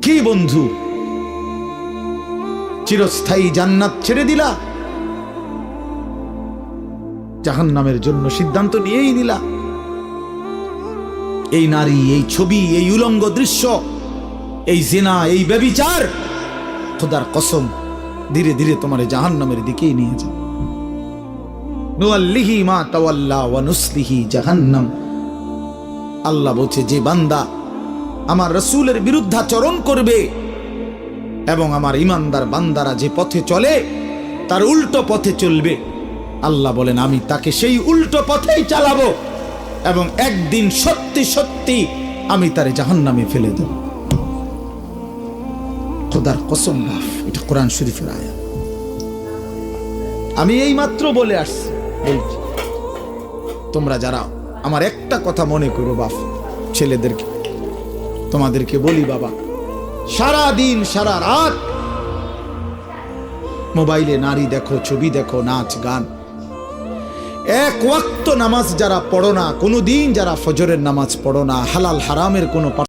কি বন্ধু, চিরস্থায়ী জান্নাত ছেড়ে দিলা, জাহান্নামের জন্য সিদ্ধান্ত নিয়েই নিলা। এই নারী, এই ছবি, এই উলঙ্গ দৃশ্য, এই জিনা, এই ব্যভিচার, খোদার কসম ধীরে ধীরে তোমার জাহান্নামের দিকেই নিয়ে যাবে। নুআল্লিহি মা তাওয়াল্লা ওয়া নুসলিহি জাহান্নাম। আল্লাহ বলছে, যে বান্দা আমার রাসূলের বিরুদ্ধাচরণ করবে এবং আমার ঈমানদার বান্দারা যে পথে চলে তার উল্টো পথে চলবে, আল্লাহ বলেন আমি তাকে সেই উল্টো পথেই চালাবো এবং একদিন সত্যি সত্যি আমি তারে জাহান্নামে ফেলে দেব। খোদার কসম, এটা কোরআন শরীফের আয়াত। আমি এই মাত্র বলে আসছি, বলছি তোমরা যারা আমার একটা কথা মনে করো বাপ, ছেলেদেরকে তোমাদেরকে বলি, বাবা সারা দিন সারা রাত মোবাইলে নারী দেখো, ছবি দেখো, নাচ গান, এক ওয়াক্ত নামাজ যারা পড়ো না, কোনোদিন যারা ফজরের নামাজ পড়ো না, হালাল হারামের কোনো